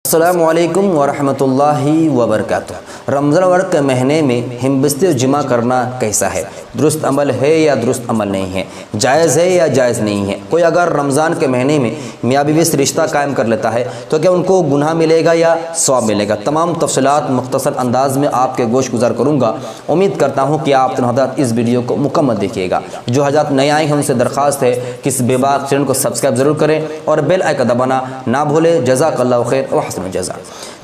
अस्सलामुअलैकुम वरहमतुल्लाहि वबरकातुह। रमज़ान मुबारक के महीने में हिमबस्ती और जिमा करना कैसा है? दुरुस्त अमल है या दुरुस्त अमल नहीं है? जायज़ है या जायज़ नहीं है? कोई अगर रमज़ान के महीने में मियाँ बीवी से रिश्ता कायम कर लेता है तो क्या उनको गुनाह मिलेगा या सवाब मिलेगा? तमाम तफसीलात मुख्तसर अंदाज में आपके गोश गुजार करूँगा। उम्मीद करता हूँ कि आप हज़रात इस वीडियो को मुकम्मल देखिएगा। जो हज़रात नए आए हैं उनसे दरख्वास्त है कि इस बेबाक चैनल को सब्सक्राइब ज़रूर करें और बेल आइकन दबाना ना भूलें। जज़ाकल्लाहु खैर व हसन जज़ा।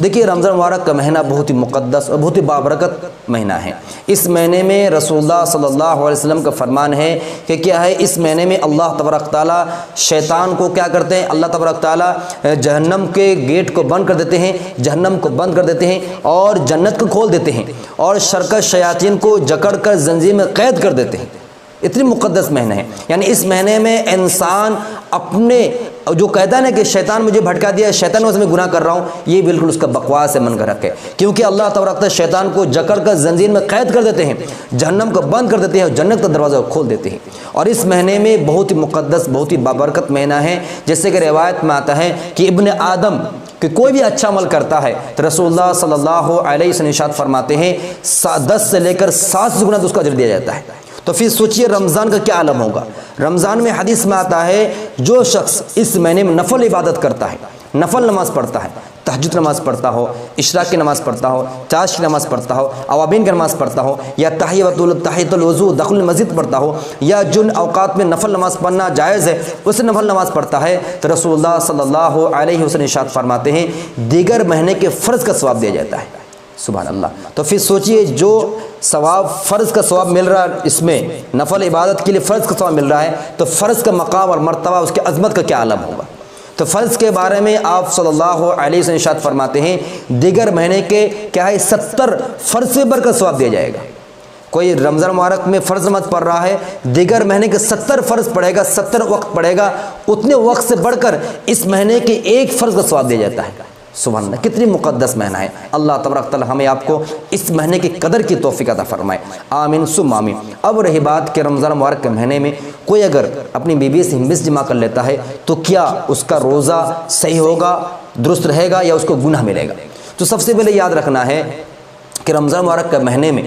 देखिए, रमज़ान मुबारक का महीना बहुत ही मुक़द्दस और बहुत ही बाबरकत महीना है। इस महीने में रसूलुल्लाह सल्लल्लाहु अलैहि वसल्लम का फरमान है कि क्या है, इस महीने में अल्लाह तबारक तआला शैतान को क्या करते हैं? अल्लाह तबारक तआला जहन्नम के गेट को बंद कर देते हैं, जहन्नम को बंद कर देते हैं और जन्नत को खोल देते हैं और शरकत शयातीन को जकड़ कर जंजीर में कैद कर देते हैं। इतनी मुक़द्दस महीना है। यानी इस महीने में इंसान अपने जो कहता है ना कि शैतान मुझे भटका दिया, शैतान वजह से मैं गुनाह कर रहा हूँ, ये बिल्कुल उसका बकवास है, मन का रख है। क्योंकि अल्लाह तबारक तआला शैतान को जकड़ कर जंजीर में कैद कर देते हैं, जहन्नम को बंद कर देते हैं और जन्नत का दरवाज़ा खोल देते हैं। और इस महीने में बहुत ही मुक़द्दस, बहुत ही बाबरकत महीना है। जैसे कि रिवायत में आता है कि इब्न आदम कि कोई भी अच्छा अमल करता है तो रसूलुल्लाह सल्लल्लाहु अलैहि वसल्लम इरशाद फरमाते हैं 10 से लेकर 7 गुना उसका अजर दिया जाता है। तो फिर सोचिए रमज़ान का क्या आलम होगा। रमज़ान में हदीस में आता है जो शख्स इस महीने में नफल इबादत करता है, नफल नमाज पढ़ता है, तहज्जुद नमाज पढ़ता हो, इशराक की नमाज़ पढ़ता हो, चाश की नमाज़ पढ़ता हो, अवाबीन की नमाज़ तपढ़ता हो, या तहियतुल वज़ू दखुल मस्जिद पढ़ता हो, या जिन अवकात में नफल नमाज़ पढ़ना जायज़ है उसे नफल नमाज़ पढ़ता है, तो रसूलुल्लाह सल्लल्लाहु अलैहि वसल्लम इरशाद फरमाते हैं दीगर महीने के फ़र्ज़ का सवाब दिया जाता है। सुभान अल्लाह। तो फिर सोचिए जो सवाब फ़र्ज़ का सवाब मिल रहा है, इसमें नफल इबादत के लिए फ़र्ज़ का सवाब मिल रहा है, तो फ़र्ज़ का मकाम और मर्तबा, उसकी अज़मत का क्या आलम होगा। तो फ़र्ज़ के बारे में आप सल्लल्लाहु अलैहि वसल्लम इरशाद फरमाते हैं दीगर महीने के क्या है 70 फ़र्ज़ से बढ़कर सवाब दिया जाएगा। कोई रमज़ान मुबारक में फ़र्ज़ नमाज़ पढ़ रहा है, दीगर महीने के 70 फ़र्ज़ पढ़ेगा, 70 वक्त पढ़ेगा, उतने वक्त से बढ़कर इस महीने के एक फ़र्ज़ का सवाब दिया जाता है। सुभान अल्लाह, कितनी मुक़द्दस महीना है। अल्लाह तबारक तआला हमें आपको इस महीने की कदर की तौफ़ीक़ अता फरमाए। आमीन सुम्मा आमीन। अब रही बात कि रमज़ान मुबारक के महीने में कोई अगर अपनी बीवी से हिम्बस जमा कर लेता है तो क्या उसका रोज़ा सही होगा, दुरुस्त रहेगा या उसको गुनाह मिलेगा? तो सबसे पहले याद रखना है कि रमज़ान मुबारक के महीने में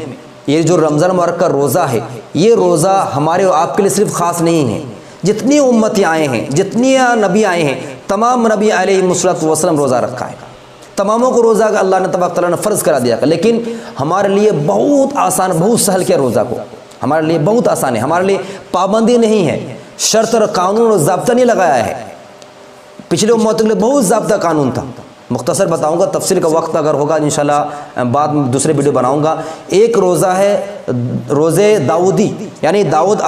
ये जो रमज़ान मुबारक का रोज़ा है, ये रोज़ा हमारे और आपके लिए सिर्फ ख़ास नहीं है। जितनी उम्मतें आए हैं, जितनी नबी आए हैं, तमाम नबी अलैहिस्सलातु वस्सलाम रोज़ा रखा है। तमामों को रोज़ा का अल्लाह ने तबारक तआला ने फ़र्ज़ करा दिया। लेकिन हमारे लिए बहुत आसान, बहुत सहल किया रोज़ा को, हमारे लिए बहुत आसान है। हमारे लिए पाबंदी नहीं है, शर्त और कानून और ज़ाब्ता नहीं लगाया है। पिछले उम्मतों के लिए बहुत ज़ाब्ता कानून था। मुख्तसर बताऊंगा, तफसीर का वक्त अगर होगा इंशाल्लाह बाद में दूसरे वीडियो बनाऊंगा। एक रोज़ा है रोज़े दाऊदी, यानी दाऊद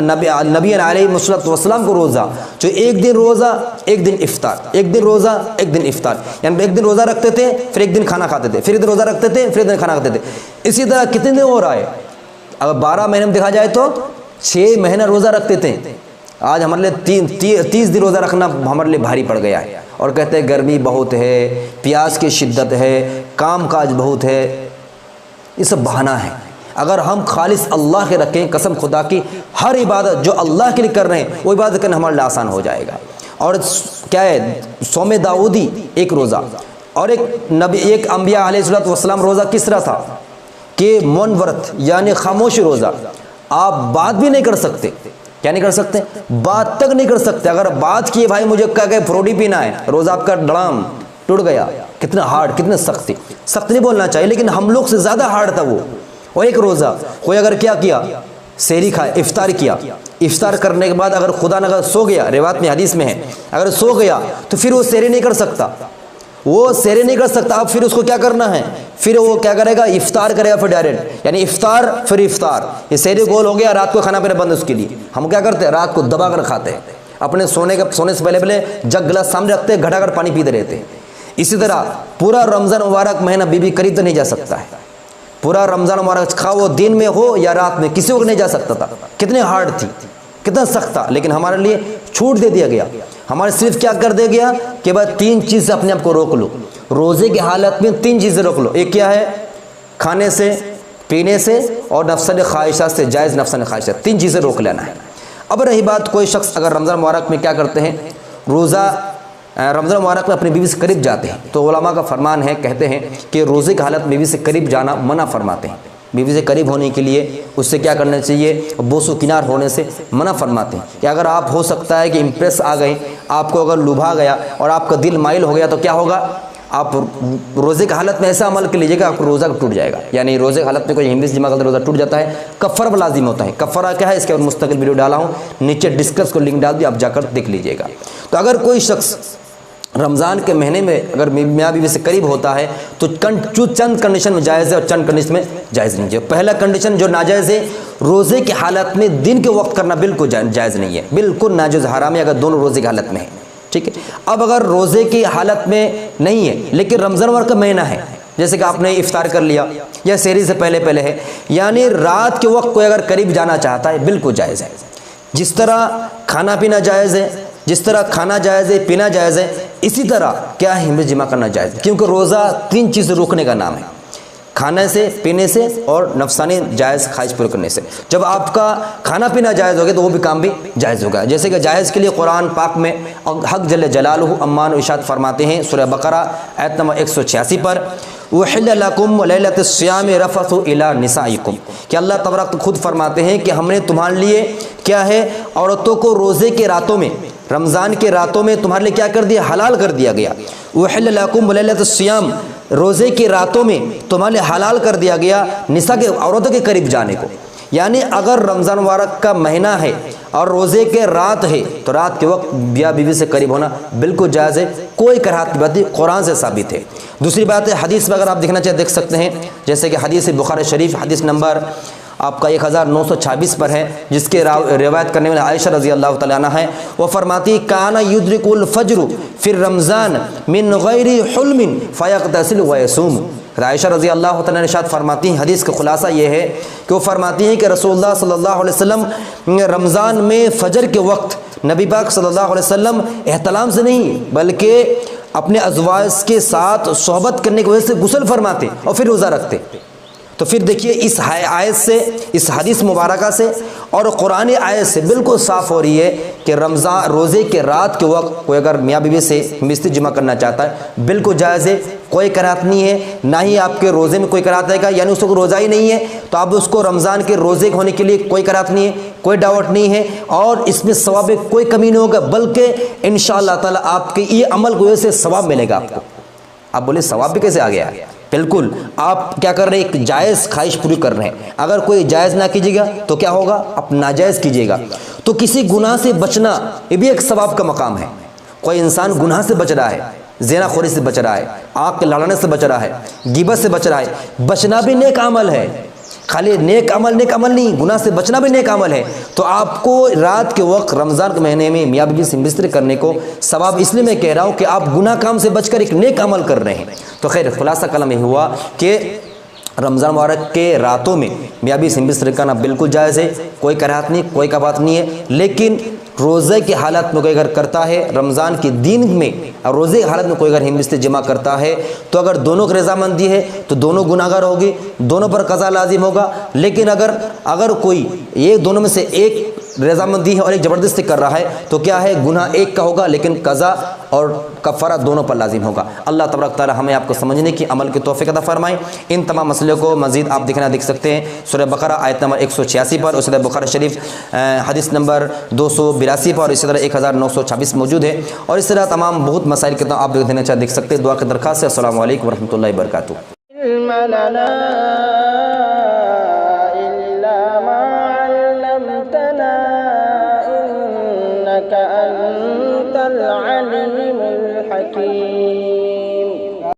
नबी अलैहिस्सलातु वस्सलाम को रोज़ा, जो एक दिन रोज़ा एक दिन इफ्तार, एक दिन रोज़ा एक दिन इफ्तार, यानी एक दिन रोज़ा रखते थे फिर एक दिन खाना खाते थे, फिर एक दिन रोज़ा रखते थे फिर एक दिन खाना खाते थे। इसी तरह कितने दिन हो रहा है? अगर 12 महीने में देखा जाए तो 6 महीना रोज़ा रखते थे। आज हमारे लिए 30 दिन रोज़ा रखना हमारे लिए भारी पड़ गया है। और कहते हैं गर्मी बहुत है, प्यास की शिद्दत है, काम काज बहुत है, ये सब बहाना है। अगर हम खालिस अल्लाह के रखें, कसम खुदा की, हर इबादत जो अल्लाह के लिए कर रहे हैं वो इबादत करना हमारे लिए आसान हो जाएगा। और क्या है, सौमे दाऊदी एक रोज़ा, और एक नबी, एक अंबिया अलैहिस्सलातु वस्सलाम रोज़ा किस तरह था कि मौन व्रत, यानी खामोशी रोज़ा। आप बात भी नहीं कर सकते। क्या नहीं कर सकते? बात तक नहीं कर सकते। अगर बात किए भाई मुझे क्या कहे फ्रूटी पीना है, रोज़ा आपका डड़ाम टूट गया। कितना हार्ड, कितने सख्त नहीं बोलना चाहिए, लेकिन हम लोग से ज़्यादा हार्ड था वो। और एक रोज़ा कोई अगर क्या किया, सेहरी खाया, इफ्तार किया, इफ्तार करने के बाद अगर खुदा न अगर सो गया, रिवायत में हदीस में है, अगर सो गया तो फिर वो सेहरी नहीं कर सकता, वो सेहरी नहीं कर सकता। अब फिर उसको क्या करना है, फिर वो क्या करेगा, इफ्तार करेगा फिर डायरेक्ट, यानी इफ्तार फिर इफ्तार। ये सेहरी गोल हो गया, रात को खाना पीना बंद। उसके लिए हम क्या करते हैं, रात को दबा कर खाते हैं, अपने सोने से पहले जग गिलास सामने रखते हैं, घटा कर पानी पीते रहते हैं। इसी तरह पूरा रमज़ान मुबारक महीना बीबी करीब तो नहीं जा सकता है। पूरा रमज़ान मुबारक खा वो दिन में हो या रात में, किसी को नहीं जा सकता था। कितने हार्ड थी, कितना सख्त था, लेकिन हमारे लिए छूट दे दिया गया। हमारे सिर्फ क्या कर दिया गया कि भाई 3 चीज़ से अपने आप को रोक लो। रोज़े की हालत में 3 चीज़ें रोक लो। एक क्या है, खाने से, पीने से और नफ्सन ख्वाहिशात से, जायज़ नफ्सन ख्वाहिशात, 3 चीज़ें रोक लेना है। अब रही बात, कोई शख्स अगर रमज़ान मुबारक में क्या करते हैं, रोज़ा रमज़ान मुबारक में अपनी बीवी से करीब जाते हैं तो उलमा का फरमान है, कहते हैं कि रोज़े की हालत में बीवी से करीब जाना मना फरमाते हैं। बीवी से करीब होने के लिए उससे क्या करना चाहिए, बोसो किनार होने से मना फरमाते हैं कि अगर आप हो सकता है कि इम्प्रेस आ गए, आपको अगर लुभा गया और आपका दिल माइल हो गया तो क्या होगा, आप रोज़े की हालत में ऐसा अमल कर लीजिएगा आपको रोज़ा टूट जाएगा। यानी रोज़े की हालत में कोई हिम्बिस जिमा करता रोज़ा टूट जाता है, कफ़रा लाजिम होता है। कफ़रा क्या है, इसके ऊपर मुस्तकिल वीडियो डाला हूँ, नीचे डिस्कस को लिंक डाल दिया, आप जाकर देख लीजिएगा। तो अगर कोई शख्स रमज़ान के महीने में अगर मियाँ बीवी से करीब होता है तो चंद कंडीशन में जायज़ है और चंद कंडीशन में जायज़ नहीं है। पहला कंडीशन जो नाजायज़ है, रोज़े की हालत में दिन के वक्त करना बिल्कुल जायज़ नहीं है, बिल्कुल नाजायज़ हराम है अगर दोनों रोज़े की हालत में है। ठीक है, अब अगर रोज़े की हालत में नहीं है लेकिन रमज़ान वार का महीना है, जैसे कि आपने इफ्तार कर लिया या सहरी से पहले है, यानी रात के वक्त कोई अगर करीब जाना चाहता है बिल्कुल जायज़ है। जिस तरह खाना पीना जायज़ है, जिस तरह खाना जायज़ है, पीना जायज़ है, इसी तरह क्या है हिम्बिस जिमा करना जायज़ है। क्योंकि रोज़ा 3 चीज़ रोकने का नाम है, खाने से, पीने से और नफसानी जायज़ ख्वाहिश पूरी करने से। जब आपका खाना पीना जायज़ हो गया तो वो भी काम भी जायज़ होगा। जैसे कि जायज़ के लिए कुरान पाक में हक़ जल्ल जलालुहु अम्मान इरशाद फरमाते हैं सूरह बकरा आयत नंबर 186 पर, उहिल्ल लकुम लैलतुस सियाम रफ़सु इला निसाइकुम, कि अल्लाह तबारक खुद फरमाते हैं कि हमने तुम्हारे लिए क्या है, औरतों को रोज़े के रातों में, रमज़ान के रातों में तुम्हारे लिए क्या कर दिया, हलाल कर दिया गया। उहिल्ल लकुम लैलतुस सियाम, रोज़े की रातों में तुम्हारे लिए हलाल कर दिया गया निसा के औरतों के करीब जाने को। यानी अगर रमज़ान मुबारक का महीना है और रोज़े के रात है तो रात के वक्त बिया बीवी से करीब होना बिल्कुल जायज़ है, कोई कराहत की बात नहीं, कुरान से साबित है। दूसरी बात है, हदीस में अगर आप देखना चाहें देख सकते हैं, जैसे कि हदीस बुखारी शरीफ हदीस नंबर आपका 1926 पर है, जिसके रिवायत करने वाले आयशा रज़ी अल्लाह तआला अन्हा है। वो फरमाती काना युद्रिकुल फज्र फिर रमज़ान मिन गैरि हुल्मिन फयग़तसिल व यसूम। आयशा रज़ी अल्लाह तआला इरशाद फरमाती हैं, हदीस का खुलासा ये है कि वो फरमाती हैं कि रसूलुल्लाह सल्लल्लाहु अलैहि वसल्लम रमज़ान में फ़जर के वक्त नबी पाक सल्लल्लाहु अलैहि वसल्लम एहतलाम से नहीं बल्कि अपने अज़वाज के साथ सोहबत करने की वजह से गुस्ल फरमाते और फिर रोज़ा रखते। तो फिर देखिए इस आयत से, इस हदीस मुबारका से और कुरानी आयत से बिल्कुल साफ़ हो रही है कि रमज़ान रोज़े के रात के वक्त कोई अगर मियाँ बीवी से मिस्ती जमा करना चाहता है बिल्कुल जायज़ है, कोई कराहत नहीं है, ना ही आपके रोज़े में कोई कराहत आएगा। यानी उसको रोज़ा ही नहीं है तो आप उसको रमज़ान के रोज़े होने के लिए कोई कराहत नहीं है, कोई डाउट नहीं है और इसमें सवाब में कोई कमी नहीं होगा, बल्कि इंशाअल्लाह ताला आपके ये अमल की वजह से सवाब मिलेगा आपको। आप बोले सवाब भी कैसे आ गया? बिल्कुल, आप क्या कर रहे हैं, एक जायज़ ख्वाहिश पूरी कर रहे हैं। अगर कोई जायज़ ना कीजिएगा तो क्या होगा, आप नाजायज़ कीजिएगा। तो किसी गुनाह से बचना ये भी एक सवाब का मकाम है। कोई इंसान गुनाह से बच रहा है, ज़िनाखोरी से बच रहा है, आँख के लड़ाने से बच रहा है, गिबत से बच रहा है, बचना भी नेक अमल है। खाली नेक अमल नहीं, गुनाह से बचना भी नेक अमल है। तो आपको रात के वक्त रमज़ान के महीने में मियाँ बीवी से मिस्त्री करने को सवाब इसलिए मैं कह रहा हूँ कि आप गुनाह काम से बचकर एक नेक अमल कर रहे हैं। तो खैर खुलासा कलम ये हुआ कि रमज़ान मुबारक के रातों में मियाँ बीवी से मिस्त्री करना बिल्कुल जायज़ है, कोई कराहत नहीं, कोई का बात नहीं है। लेकिन रोज़े की हालत में कोई अगर करता है, रमज़ान के दिन में और रोज़े की हालत में कोई अगर हिम्बिस्ते जमा करता है तो अगर दोनों की रज़ामंदी है तो दोनों गुनाहगार होगी, दोनों पर कज़ा लाजिम होगा। लेकिन अगर कोई ये दोनों में से एक रज़ामंदी है और एक ज़बरदस्ती कर रहा है तो क्या है, गुनाह एक का होगा लेकिन कज़ा और कफ़ारा दोनों पर लाजिम होगा। अल्लाह तबारक तआला हमें आपको समझने की, अमल की तौफ़ीक़ अता फ़रमाए। इन तमाम मसलों को मज़ीद आप देख सकते हैं सूरह बकरा आयत नंबर 186 पर, उसी तरह बुखारी शरीफ हदीस नंबर 282 पर, इसी तरह 1926 मौजूद है। और इस तरह तमाम बहुत मसाइल के आप देख सकते हैं। दुआ की दरख्वास्त है। अस्सलामु अलैकुम व रहमतुल्लाहि व बरकातुहू।